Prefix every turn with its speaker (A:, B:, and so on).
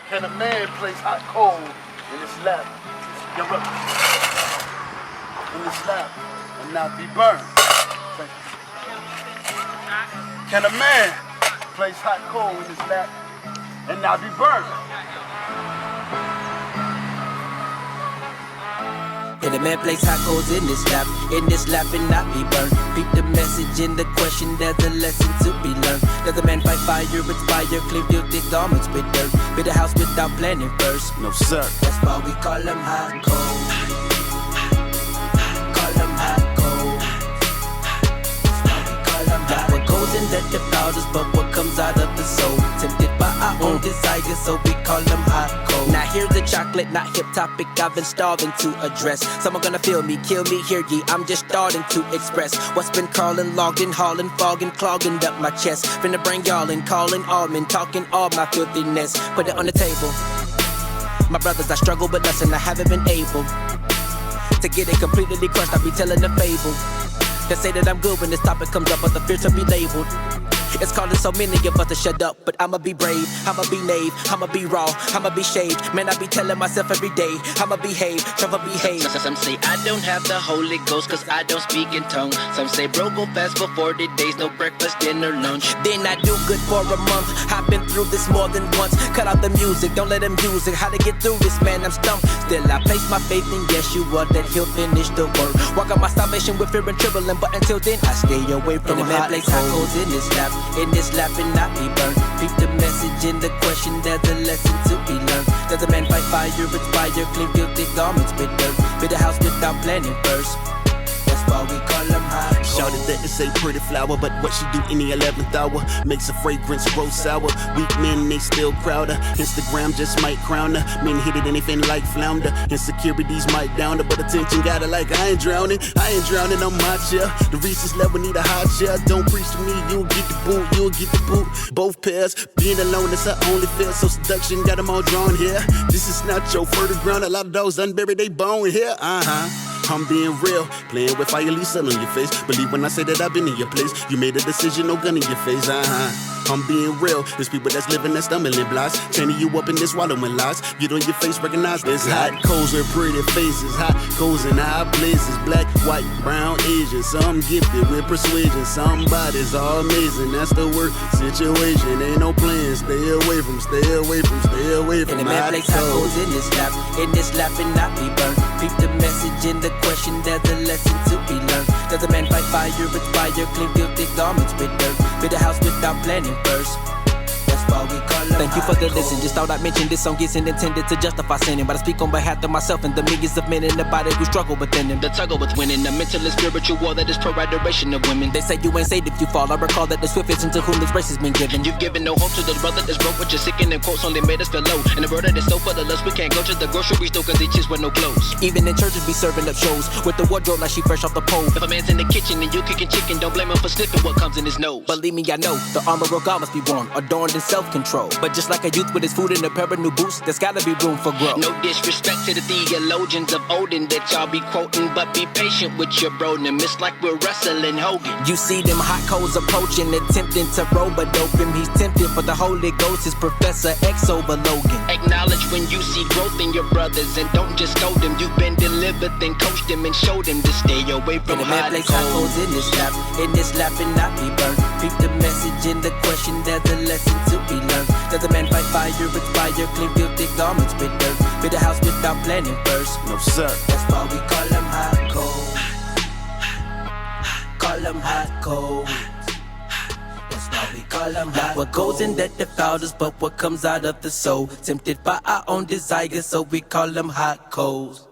A: Can a man place hot coal in his lap? In his lap and not be burned? Thank you. Can a man place hot coal in his lap and not be burned?
B: Can a man place hot coals in his lap and not be burned? Read the message in the question, there's a lesson to be learned. Does a man fight fire, it's fire, clean filthy garments with dirt? Build a house without planning first?
A: No sir.
B: That's why we call them hot coals. Call them hot coals. That's why we call them hot coals. What goes in that defiles us, but what comes out of the soul? Tempted by our own desires, so we call them hot coals. Now here's a chocolate, not hip topic I've been starving to address. Someone gonna feel me, kill me, hear ye, I'm just starting to express what's been crawling, logged in, hauling, fogging, clogging up my chest. Finna bring y'all in, calling all men, talking all my filthiness. Put it on the table. My brothers, I struggle but listen, I haven't been able to get it completely crushed. I be telling a fable. They say that I'm good when this topic comes up, but the fear to be labeled. It's calling so many of us to shut up, but I'ma be brave, I'ma be knave, I'ma be raw, I'ma be shaved. Man, I be telling myself every day, I'ma behave, Trevor behave. Some say I don't have the Holy Ghost cause I don't speak in tongues. Some say bro go fast for 40 days, no breakfast, dinner, lunch. Then I do good for a month, I've been through this more than once. Cut out the music, don't let them use it. How to get through this, man, I'm stumped. Still I place my faith in Yeshua that he'll finish the work. Walk out my salvation with fear and trembling, but until then I stay away from hot coals in his lap. In this lap and not be burned. Read the message in the question, there's a lesson to be learned. Does a man fight fire, it's fire, clean filthy garments with dirt? Build a house without planning first. That's why we call them hot coals.
C: Shouted that it's a pretty flower, but what she do in the 11th hour makes a fragrance grow sour. Weak men, they still crowd her. Instagram just might crown her. Men hit it anything like flounder. Insecurities might down her, but attention got her like I ain't drowning on my chair. The Reese's level need a hot chair. Don't preach to me, you'll get the boot. Both pairs, being alone is her only fear. So seduction got them all drawn here. This is not your fertile ground. A lot of dogs unburied they bone here. I'm being real, playing with fire, leave sun on your face. Believe when I say that I've been in your place. You made a decision, no gun in your face. I'm being real. There's people that's living that stumbling blocks, chaining you up in this swallowing lies. Get on your face, recognize there's hot coals with pretty faces, hot coals in high places. Black, white, brown, Asian. Some gifted with persuasion. Somebody's all amazing. That's the work situation. Ain't no plan. Stay away from.
B: And the man place hot coals in his lap and not be burned. Read the message in the question, there's a lesson to be learned. Does a man fight fire, it's fire, clean filthy garments with dirt? Build a house without planning first. That's why we call them. Thank you for the listen. Just thought I'd mention this song isn't intended to justify sinning, but I speak on behalf of myself and the millions of men in the body who struggle within them. The tuggle with winning, the mental and spiritual war that is pro-adoration of women. They say you ain't saved if you fall. I recall that the swift is into whom this race has been given. You've given no hope to the brother that's broke, but you're sicking and quotes only made us feel low. And the world that is so full of lust, we can't go to the grocery store cause they just wear no clothes. Even in churches be serving up shows with the wardrobe like she fresh off the pole. If a man's in the kitchen and you cooking chicken, don't blame him for sniffing what comes in his nose. Believe me, I know the armor of God must be worn, adorned in self-control. But just like a youth with his food and a pair of new boots, there's gotta be room for growth. No disrespect to the theologians of Odin that y'all be quoting, but be patient with your bro. It's like we're wrestling Hogan. You see them hot coals approaching, attempting to rope-a-dope him. He's tempted for the Holy Ghost, his Professor X over Logan. Acknowledge when you see growth in your brothers and don't just scold them. You've been delivered, then coached them and showed them to stay away from hot coals. In his lap and not be burned. Read the message in the question, there's a lesson to be learned. Does a man fight fire, it's fire, clean filthy garments with dirt? Build a house without planning first.
A: No sir.
B: That's why we call them hot coals. Call them hot coals. That's why we call them hot coals. What goes in that defiles us, but what comes out of the soul. Tempted by our own desires, so we call them hot coals.